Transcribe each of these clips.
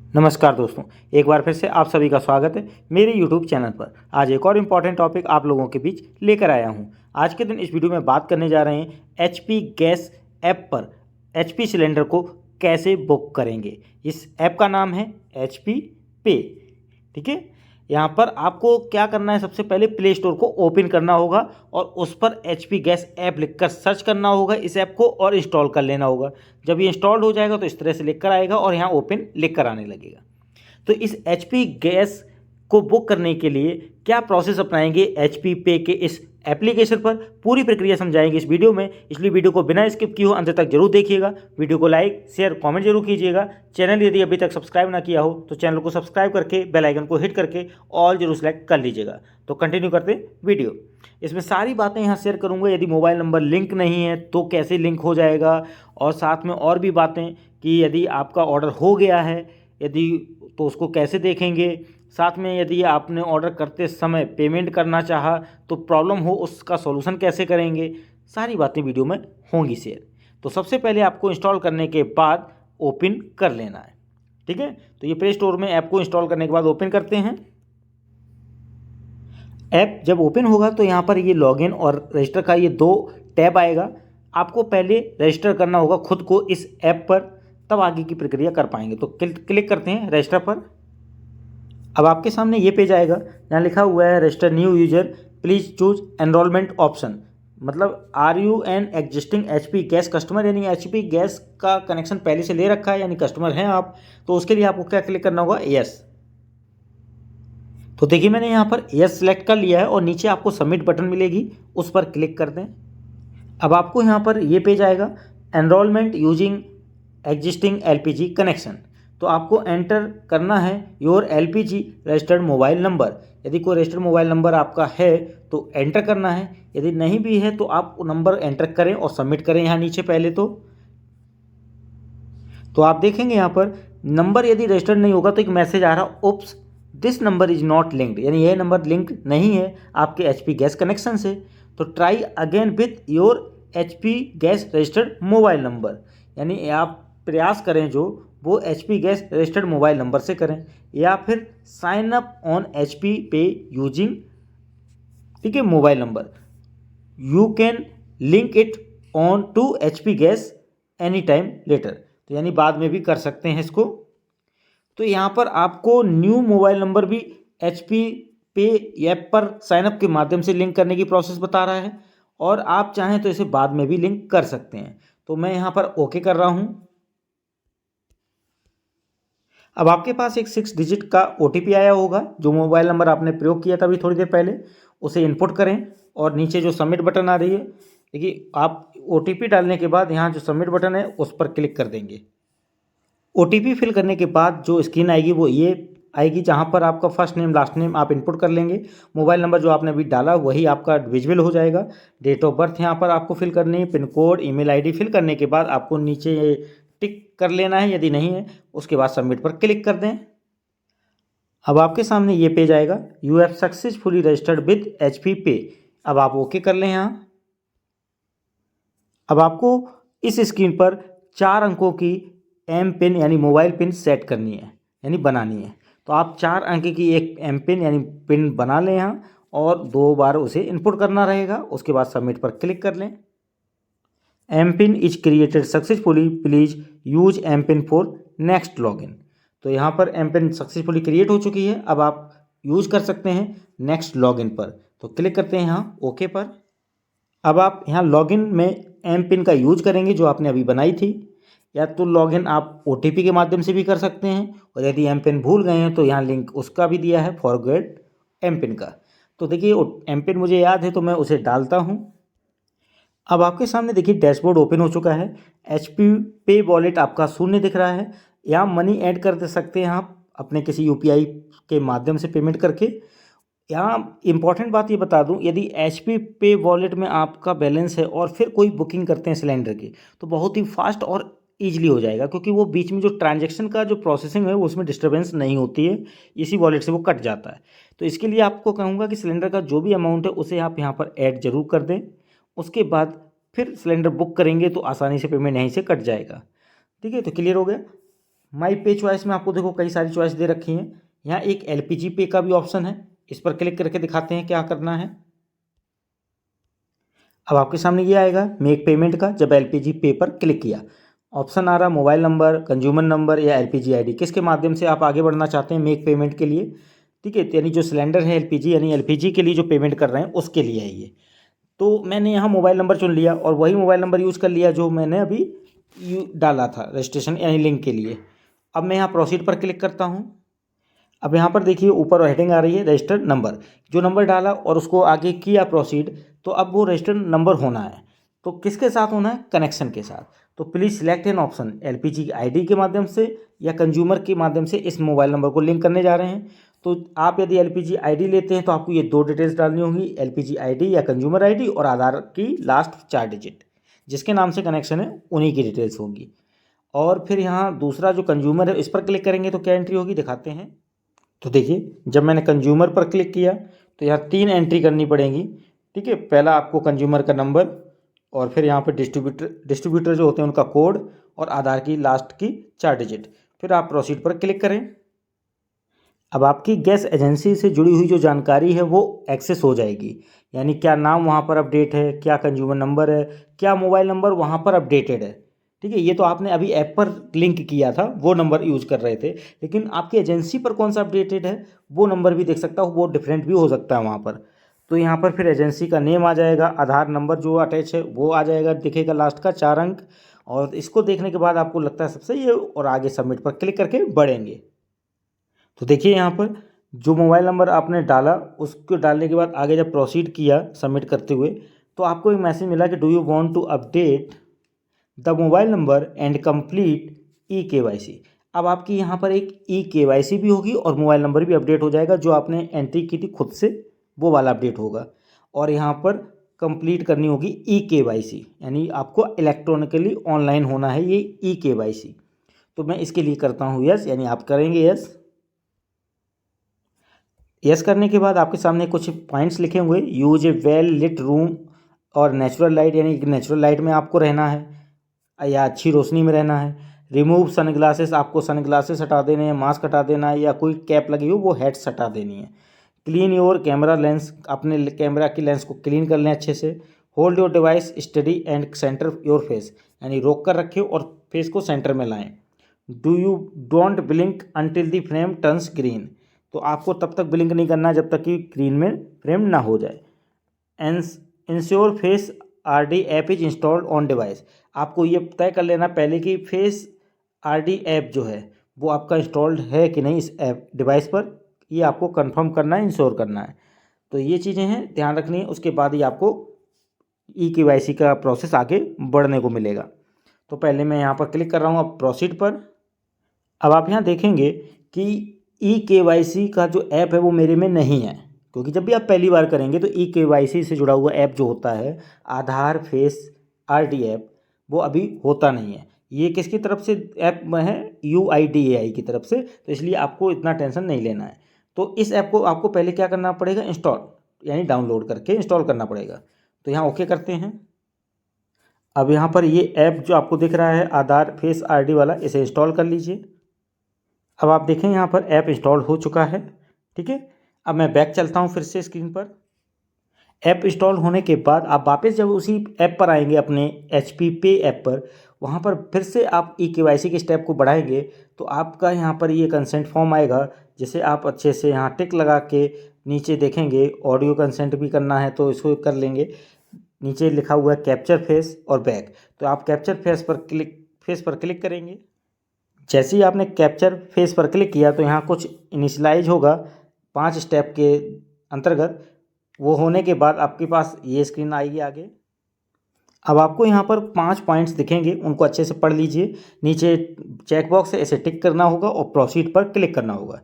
नमस्कार दोस्तों, एक बार फिर से आप सभी का स्वागत है मेरे YouTube चैनल पर। आज एक और इम्पॉर्टेंट टॉपिक आप लोगों के बीच लेकर आया हूं। आज के दिन इस वीडियो में बात करने जा रहे हैं HP गैस ऐप पर HP सिलेंडर को कैसे बुक करेंगे। इस ऐप का नाम है HP पे। ठीक है, यहाँ पर आपको क्या करना है, सबसे पहले प्ले स्टोर को ओपन करना होगा और उस पर HP गैस ऐप लिखकर सर्च करना होगा इस ऐप को और इंस्टॉल कर लेना होगा। जब ये इंस्टॉल्ड हो जाएगा तो इस तरह से लिख कर आएगा और यहाँ ओपन लिख कर आने लगेगा। तो इस HP गैस को बुक करने के लिए क्या प्रोसेस अपनाएंगे HP पे के इस एप्लीकेशन पर, पूरी प्रक्रिया समझाएंगे इस वीडियो में, इसलिए वीडियो को बिना स्किप किए हो अंत तक जरूर देखिएगा। वीडियो को लाइक शेयर कमेंट जरूर कीजिएगा। चैनल यदि अभी तक सब्सक्राइब ना किया हो तो चैनल को सब्सक्राइब करके बेल आइकन को हिट करके ऑल जरूर सेलेक्ट कर लीजिएगा। तो कंटिन्यू करते वीडियो। इसमें सारी बातें यहाँ शेयर करूँगा। यदि मोबाइल नंबर लिंक नहीं है तो कैसे लिंक हो जाएगा, और साथ में और भी बातें कि यदि आपका ऑर्डर हो गया है यदि तो उसको कैसे देखेंगे। साथ में यदि आपने ऑर्डर करते समय पेमेंट करना चाहा तो प्रॉब्लम हो उसका सॉल्यूशन कैसे करेंगे, सारी बातें वीडियो में होंगी शेयर। तो सबसे पहले आपको इंस्टॉल करने के बाद ओपन कर लेना है। ठीक है, तो ये प्ले स्टोर में ऐप को इंस्टॉल करने के बाद ओपन करते हैं। ऐप जब ओपन होगा तो यहाँ पर ये लॉगिन और रजिस्टर का ये दो टैब आएगा। आपको पहले रजिस्टर करना होगा खुद को इस ऐप पर, तब आगे की प्रक्रिया कर पाएंगे। तो क्लिक करते हैं रजिस्टर पर। अब आपके सामने ये पेज आएगा जहाँ लिखा हुआ है register new user, please choose enrollment option. मतलब are you an existing HP gas customer, यानी HP गैस का कनेक्शन पहले से ले रखा है यानी कस्टमर हैं आप, तो उसके लिए आपको क्या क्लिक करना होगा, यस। तो देखिए मैंने यहाँ पर यस सेलेक्ट कर लिया है और नीचे आपको सबमिट बटन मिलेगी, उस पर क्लिक कर दें। अब आपको यहाँ पर ये पेज आएगा enrolment using existing LPG connection. तो आपको एंटर करना है your LPG registered mobile number. यदि कोई रजिस्टर्ड मोबाइल नंबर आपका है तो एंटर करना है, यदि नहीं भी है तो आप नंबर एंटर करें और सबमिट करें यहाँ नीचे पहले। तो आप देखेंगे यहाँ पर नंबर यदि रजिस्टर्ड नहीं होगा तो एक मैसेज आ रहा, oops this number is not linked, यानी यह नंबर लिंक नहीं है आपके HP गैस कनेक्शन से। तो try again with your HP gas registered mobile number, यानी आप प्रयास करें जो वो HP gas registered mobile number से करें, या फिर sign up on HP pay using, ठीक है, mobile number, you can link it on to HP gas any time later. तो यानी बाद में भी कर सकते हैं इसको। तो यहाँ पर आपको न्यू मोबाइल नंबर भी HP पे ऐप पर साइनअप के माध्यम से लिंक करने की प्रोसेस बता रहा है, और आप चाहें तो इसे बाद में भी लिंक कर सकते हैं। तो मैं यहाँ पर ओके कर रहा हूँ। अब आपके पास एक 6 डिजिट का OTP आया होगा, जो मोबाइल नंबर आपने प्रयोग किया था अभी थोड़ी देर पहले, उसे इनपुट करें और नीचे जो सबमिट बटन आ रही है, देखिए आप OTP डालने के बाद यहाँ जो सबमिट बटन है उस पर क्लिक कर देंगे। OTP फिल करने के बाद जो स्क्रीन आएगी वो ये आएगी, जहाँ पर आपका फर्स्ट नेम लास्ट नेम आप इनपुट कर लेंगे। मोबाइल नंबर जो आपने अभी डाला वही आपका विजिबल हो जाएगा। डेट ऑफ बर्थ यहाँ पर आपको फिल करनी है, pin code, email ID fill करने के बाद आपको नीचे ये टिक कर लेना है, यदि नहीं है उसके बाद सबमिट पर क्लिक कर दें। अब आपके सामने ये पेज आएगा, you have successfully registered with HP पे। अब आप ओके कर लें यहाँ। अब आपको इस स्क्रीन पर 4 अंकों की एम पिन यानी मोबाइल पिन सेट करनी है, यानी बनानी है। तो आप 4 अंक की एक एम पिन यानी पिन बना लें यहाँ, और 2 बार उसे इनपुट करना रहेगा। उसके बाद सबमिट पर क्लिक कर लें। M PIN is created successfully, please use M PIN for next login. तो यहाँ पर एम पिन सक्सेसफुली क्रिएट हो चुकी है, अब आप यूज कर सकते हैं नेक्स्ट लॉगिन पर। तो क्लिक करते हैं यहाँ ओके पर। अब आप यहाँ लॉगिन में एम पिन का यूज करेंगे जो आपने अभी बनाई थी, या तो लॉगिन आप OTP के माध्यम से भी कर सकते हैं, और यदि एम पिन भूल गए हैं तो यहाँ लिंक उसका भी दिया है, फॉरगेट एम पिन का। तो देखिए एम पिन मुझे याद है तो मैं उसे डालता हूँ। अब आपके सामने देखिए डैशबोर्ड ओपन हो चुका है। HP पे वॉलेट आपका शून्य दिख रहा है। यहाँ मनी ऐड कर दे सकते हैं आप अपने किसी UPI के माध्यम से पेमेंट करके। यहाँ इंपॉर्टेंट बात ये बता दूं, यदि HP पे वॉलेट में आपका बैलेंस है और फिर कोई बुकिंग करते हैं सिलेंडर की, तो बहुत ही फास्ट और ईजिली हो जाएगा, क्योंकि वो बीच में जो ट्रांजैक्शन का जो प्रोसेसिंग है वो उसमें डिस्टर्बेंस नहीं होती है, इसी वॉलेट से वो कट जाता है। तो इसके लिए आपको कहूँगा कि सिलेंडर का जो भी अमाउंट है उसे आप यहाँ पर ऐड जरूर कर दें। उसके बाद फिर सिलेंडर बुक करेंगे तो आसानी से पेमेंट यहीं से कट जाएगा। ठीक है, तो क्लियर हो गया। माई पे चॉइस में आपको देखो कई सारी चॉइस दे रखी हैं। यहाँ एक एलपीजी पे का भी ऑप्शन है, इस पर क्लिक करके दिखाते हैं क्या करना है। अब आपके सामने ये आएगा मेक पेमेंट का। जब एलपीजी पे पर क्लिक किया, ऑप्शन आ रहा मोबाइल नंबर, कंज्यूमर नंबर या एलपीजी आईडी, किसके माध्यम से आप आगे बढ़ना चाहते हैं मेक पेमेंट के लिए। ठीक है, यानी जो सिलेंडर है एलपीजी, यानी एलपीजी के लिए जो पेमेंट कर रहे हैं उसके लिए है ये। तो मैंने यहाँ मोबाइल नंबर चुन लिया और वही मोबाइल नंबर यूज़ कर लिया जो मैंने अभी डाला था रजिस्ट्रेशन यानी लिंक के लिए। अब मैं यहाँ प्रोसीड पर क्लिक करता हूँ। अब यहाँ पर देखिए ऊपर हेडिंग आ रही है रजिस्टर्ड नंबर। जो नंबर डाला और उसको आगे किया प्रोसीड, तो अब वो रजिस्टर्ड नंबर होना है। तो किसके साथ होना है? कनेक्शन के साथ। तो please select an option, LPG ID के माध्यम से या कंज्यूमर के माध्यम से इस मोबाइल नंबर को लिंक करने जा रहे हैं। तो आप यदि एलपीजी आईडी लेते हैं तो आपको ये 2 डिटेल्स डालनी होंगी, एलपीजी आईडी या कंज्यूमर आईडी, और आधार की लास्ट 4 डिजिट। जिसके नाम से कनेक्शन है उन्हीं की डिटेल्स होंगी। और फिर यहाँ दूसरा जो कंज्यूमर है इस पर क्लिक करेंगे तो क्या एंट्री होगी दिखाते हैं। तो देखिए जब मैंने कंज्यूमर पर क्लिक किया तो यहाँ 3 एंट्री करनी पड़ेंगी। ठीक है, पहला आपको कंज्यूमर का नंबर, और फिर यहाँ पे डिस्ट्रीब्यूटर जो होते हैं उनका कोड, और आधार की लास्ट की 4 डिजिट। फिर आप प्रोसीड पर क्लिक करें। अब आपकी गैस एजेंसी से जुड़ी हुई जो जानकारी है वो एक्सेस हो जाएगी, यानी क्या नाम वहाँ पर अपडेट है, क्या कंज्यूमर नंबर है, क्या मोबाइल नंबर वहाँ पर अपडेटेड है। ठीक है, ये तो आपने अभी ऐप पर लिंक किया था वो नंबर यूज़ कर रहे थे, लेकिन आपकी एजेंसी पर कौन सा अपडेटेड है वो नंबर भी देख सकता हो, वो डिफरेंट भी हो सकता है वहाँ पर। तो यहाँ पर फिर एजेंसी का नेम आ जाएगा, आधार नंबर जो अटैच है वो आ जाएगा, दिखेगा लास्ट का 4 अंक। और इसको देखने के बाद आपको लगता है सब सही है और आगे सबमिट पर क्लिक करके बढ़ेंगे। तो देखिए यहाँ पर जो मोबाइल नंबर आपने डाला उसको डालने के बाद आगे जब प्रोसीड किया सबमिट करते हुए, तो आपको एक मैसेज मिला कि do you want to update the mobile number and complete e KYC. अब आपकी यहाँ पर एक ई-केवाईसी भी होगी और मोबाइल नंबर भी अपडेट हो जाएगा, जो आपने एंट्री की थी खुद से वो वाला अपडेट होगा। और यहाँ पर कंप्लीट करनी होगी ई-केवाईसी, यानी आपको इलेक्ट्रॉनिकली ऑनलाइन होना है ये ई-केवाईसी। तो मैं इसके लिए करता हूँ यस, यानी आप करेंगे यस। यस करने के बाद आपके सामने कुछ पॉइंट्स लिखे हुए, यूज ए वेल लिट रूम और नेचुरल लाइट, यानी नेचुरल लाइट में आपको रहना है या अच्छी रोशनी में रहना है। रिमूव सनग्लासेस, आपको सनग्लासेस हटा देने हैं, मास्क हटा देना है, या कोई कैप लगी हो वो हेड्स हटा देनी है। क्लीन योर कैमरा लेंस, अपने कैमरा की लेंस को क्लीन कर लें अच्छे से। Hold your device study and centre your face, यानी रोक कर रखें और फेस को सेंटर में लाएं। Don't blink until the frame turns green, तो आपको तब तक ब्लिंक नहीं करना जब तक कि ग्रीन में फ्रेम ना हो जाए। Ensure face RD app is installed on device, आपको ये तय कर लेना पहले कि फेस आरडी ऐप जो है वो आपका इंस्टॉल्ड है कि नहीं इस ऐप डिवाइस पर, ये आपको कंफर्म करना है, इंश्योर करना है। तो ये चीज़ें हैं ध्यान रखनी है, उसके बाद ही आपको ई-केवाईसी का प्रोसेस आगे बढ़ने को मिलेगा। तो पहले मैं यहाँ पर क्लिक कर रहा हूँ अब प्रोसीड पर। अब आप यहाँ देखेंगे कि ई-केवाईसी का जो ऐप है वो मेरे में नहीं है, क्योंकि जब भी आप पहली बार करेंगे तो ई-केवाईसी से जुड़ा हुआ ऐप जो होता है आधार फेस आरडी ऐप, वो अभी होता नहीं है। ये किसकी तरफ से ऐप है? UIDAI की तरफ से, तो इसलिए आपको इतना टेंशन नहीं लेना है। तो इस ऐप को आपको पहले क्या करना पड़ेगा? इंस्टॉल, यानी डाउनलोड करके इंस्टॉल करना पड़ेगा। तो यहाँ ओके करते हैं। अब यहाँ पर ये ऐप जो आपको दिख रहा है आधार फेस आरडी वाला, इसे इंस्टॉल कर लीजिए। अब आप देखें यहाँ पर ऐप इंस्टॉल हो चुका है। ठीक है, अब मैं बैक चलता हूँ फिर से स्क्रीन पर। ऐप इंस्टॉल होने के बाद आप वापस जब उसी ऐप पर आएंगे अपने HP पे ऐप पर, वहाँ पर फिर से आप ई-केवाईसी के स्टेप को बढ़ाएंगे तो आपका यहाँ पर ये कंसेंट फॉर्म आएगा, जिसे आप अच्छे से यहाँ टिक लगा के नीचे देखेंगे। ऑडियो कंसेंट भी करना है तो इसको कर लेंगे। नीचे लिखा हुआ है कैप्चर फेस और बैक, तो आप कैप्चर फेस पर क्लिक करेंगे। जैसे ही आपने कैप्चर फेस पर क्लिक किया तो यहाँ कुछ इनिशियलाइज होगा 5 स्टेप के अंतर्गत। वो होने के बाद आपके पास ये स्क्रीन आएगी आगे। अब आपको यहाँ पर 5 पॉइंट्स दिखेंगे, उनको अच्छे से पढ़ लीजिए। नीचे चेक बॉक्स है, इसे टिक करना होगा और प्रोसीड पर क्लिक करना होगा।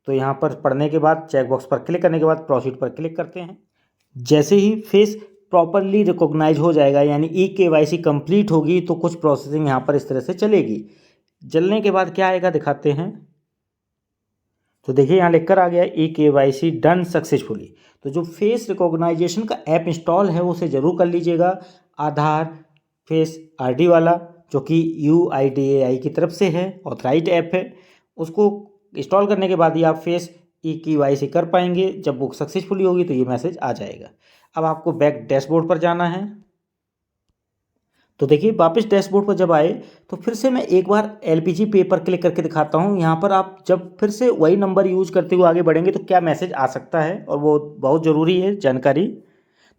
तो यहाँ पर पढ़ने के बाद चेक बॉक्स पर क्लिक करने के बाद प्रोसीड पर क्लिक करते हैं। जैसे ही फेस प्रॉपरली रिकॉग्नाइज हो जाएगा, यानी ई-केवाईसी कंप्लीट होगी, तो कुछ प्रोसेसिंग यहाँ पर इस तरह से चलेगी। जलने के बाद क्या आएगा दिखाते हैं। तो देखिए यहाँ लिखकर आ गया ई-केवाईसी डन सक्सेसफुली। तो जो फेस रिकॉग्नाइजेशन का ऐप इंस्टॉल है उसे ज़रूर कर लीजिएगा, आधार फेस आरडी वाला। जो कि UIDAI की तरफ से है, ऑथराइज्ड ऐप है। उसको इंस्टॉल करने के बाद ही आप फेस KYC कर पाएंगे। जब बुक सक्सेसफुली होगी तो ये मैसेज आ जाएगा। अब आपको बैक डैशबोर्ड पर जाना है। तो देखिए वापस डैशबोर्ड पर जब आए तो फिर से मैं एक बार LPG पे पर क्लिक करके दिखाता हूँ। यहाँ पर आप जब फिर से वही नंबर यूज करते हुए आगे बढ़ेंगे तो क्या मैसेज आ सकता है, और वो बहुत ज़रूरी है जानकारी।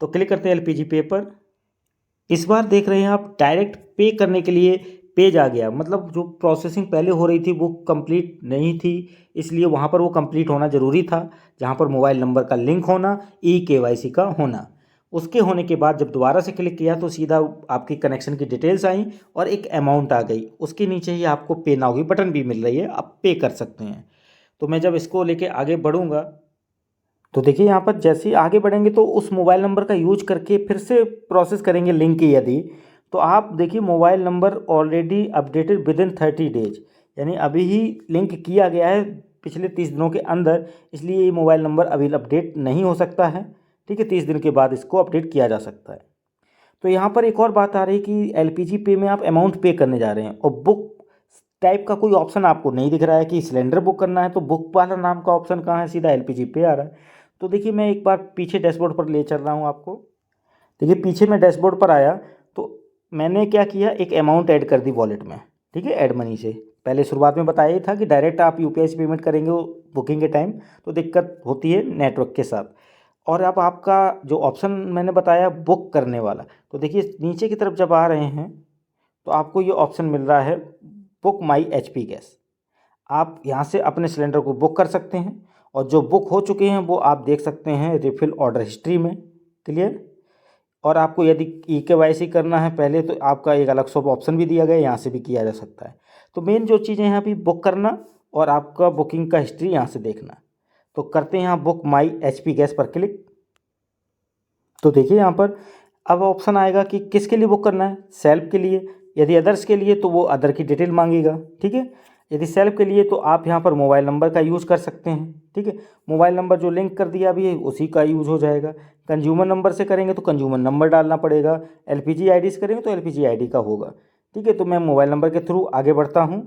तो क्लिक करते हैं LPG पे पर। इस बार देख रहे हैं आप डायरेक्ट पे करने के लिए पेज आ गया, मतलब जो प्रोसेसिंग पहले हो रही थी वो कंप्लीट नहीं थी, इसलिए वहाँ पर वो कंप्लीट होना ज़रूरी था, जहाँ पर मोबाइल नंबर का लिंक होना, KYC का होना। उसके होने के बाद जब दोबारा से क्लिक किया तो सीधा आपकी कनेक्शन की डिटेल्स आई और एक अमाउंट आ गई। उसके नीचे ही आपको पे नाउ की बटन भी मिल रही है, आप पे कर सकते हैं। तो मैं जब इसको लेके आगे बढ़ूँगा तो देखिए यहाँ पर जैसे ही आगे बढ़ेंगे तो उस मोबाइल नंबर का यूज करके फिर से प्रोसेस करेंगे लिंक की यदि, तो आप देखिए mobile number already updated with in 30 days, यानी अभी ही लिंक किया गया है पिछले 30 दिनों के अंदर, इसलिए ये मोबाइल नंबर अभी अपडेट नहीं हो सकता है। ठीक है, 30 दिन के बाद इसको अपडेट किया जा सकता है। तो यहाँ पर एक और बात आ रही है कि LPG पे में आप अमाउंट पे करने जा रहे हैं और बुक टाइप का कोई ऑप्शन आपको नहीं दिख रहा है कि सिलेंडर बुक करना है, तो बुक वाला नाम का ऑप्शन कहाँ है, सीधा LPG पे आ रहा है। तो देखिए मैं एक बार पीछे डैशबोर्ड पर ले चल रहा हूँ आपको। देखिए पीछे मैं डैशबोर्ड पर आया तो मैंने क्या किया, एक अमाउंट ऐड कर दी वॉलेट में। ठीक है, ऐड मनी से पहले शुरुआत में बताया ही था कि डायरेक्ट आप UPI से पेमेंट करेंगे बुकिंग के टाइम तो दिक्कत होती है नेटवर्क के साथ। और अब आपका जो ऑप्शन मैंने बताया बुक करने वाला, तो देखिए नीचे की तरफ जब आ रहे हैं तो आपको ये ऑप्शन मिल रहा है बुक माई HP गैस। आप यहाँ से अपने सिलेंडर को बुक कर सकते हैं और जो बुक हो चुके हैं वो आप देख सकते हैं रिफिल ऑर्डर हिस्ट्री में। क्लियर। और आपको यदि KYC करना है पहले तो आपका एक अलग सब ऑप्शन भी दिया गया है, यहाँ से भी किया जा सकता है। तो मेन जो चीज़ें हैं अभी बुक करना और आपका बुकिंग का हिस्ट्री यहाँ से देखना। तो करते हैं यहाँ बुक माई HP गैस पर क्लिक। तो देखिए यहाँ पर अब ऑप्शन आएगा कि किसके लिए बुक करना है, सेल्फ के लिए। यदि अदर्स के लिए तो वो अदर की डिटेल मांगेगा। ठीक है, यदि सेल्फ के लिए तो आप यहाँ पर मोबाइल नंबर का यूज़ कर सकते हैं। ठीक है, मोबाइल नंबर जो लिंक कर दिया अभी है उसी का यूज़ हो जाएगा। कंज्यूमर नंबर से करेंगे तो कंज्यूमर नंबर डालना पड़ेगा। LPG ID से करेंगे तो LPG ID का होगा। ठीक है, तो मैं मोबाइल नंबर के थ्रू आगे बढ़ता हूँ।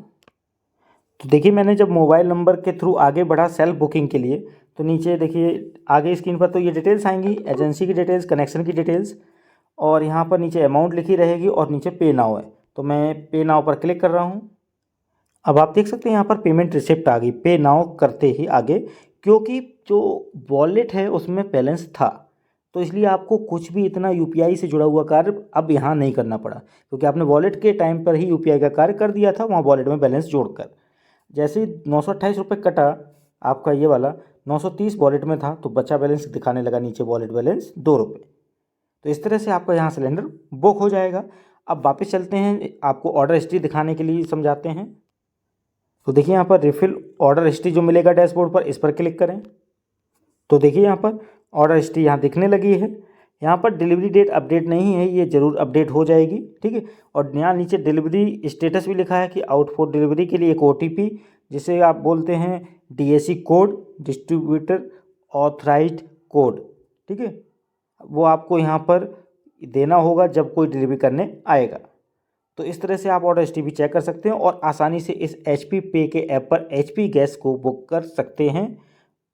तो देखिए मैंने जब मोबाइल नंबर के थ्रू आगे बढ़ा सेल्फ बुकिंग के लिए तो नीचे देखिए आगे स्क्रीन पर तो ये डिटेल्स आएंगी, एजेंसी की डिटेल्स, कनेक्शन की डिटेल्स, और यहाँ पर नीचे अमाउंट लिखी रहेगी और नीचे पे नाउ है। तो मैं पे नाउ पर क्लिक कर रहा हूँ। अब आप देख सकते हैं यहाँ पर पेमेंट रिसिप्ट आ गई पे नाउ करते ही आगे, क्योंकि जो वॉलेट है उसमें बैलेंस था, तो इसलिए आपको कुछ भी इतना UPI से जुड़ा हुआ कार्य अब यहाँ नहीं करना पड़ा, क्योंकि आपने वॉलेट के टाइम पर ही UPI का कार्य कर दिया था वहाँ वॉलेट में बैलेंस जोड़कर। जैसे ही 928 रुपये कटा आपका ये वाला, 930 वॉलेट में था तो बचा बैलेंस दिखाने लगा नीचे वॉलेट बैलेंस 2 रुपये। तो इस तरह से आपका यहाँ सिलेंडर बुक हो जाएगा। अब वापस चलते हैं, आपको ऑर्डर हिस्ट्री दिखाने के लिए समझाते हैं। तो देखिए यहाँ पर रिफिल ऑर्डर हिस्ट्री जो मिलेगा डैशबोर्ड पर, इस पर क्लिक करें। तो देखिए यहाँ पर ऑर्डर हिस्ट्री यहाँ दिखने लगी है। यहाँ पर डिलीवरी डेट अपडेट नहीं है, ये ज़रूर अपडेट हो जाएगी। ठीक है, और यहाँ नीचे डिलीवरी स्टेटस भी लिखा है कि आउट फॉर डिलीवरी के लिए एक OTP, जिसे आप बोलते हैं DAC code, distributor authorised code. ठीक है, वो आपको यहाँ पर देना होगा जब कोई डिलीवरी करने आएगा। तो इस तरह से आप ऑर्डर हिस्ट्री भी चेक कर सकते हैं और आसानी से इस HP पे के ऐप पर HP गैस को बुक कर सकते हैं,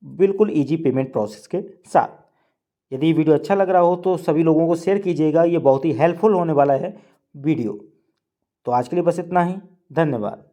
बिल्कुल ईजी पेमेंट प्रोसेस के साथ। यदि वीडियो अच्छा लग रहा हो तो सभी लोगों को शेयर कीजिएगा, ये बहुत ही हेल्पफुल होने वाला है वीडियो। तो आज के लिए बस इतना ही, धन्यवाद।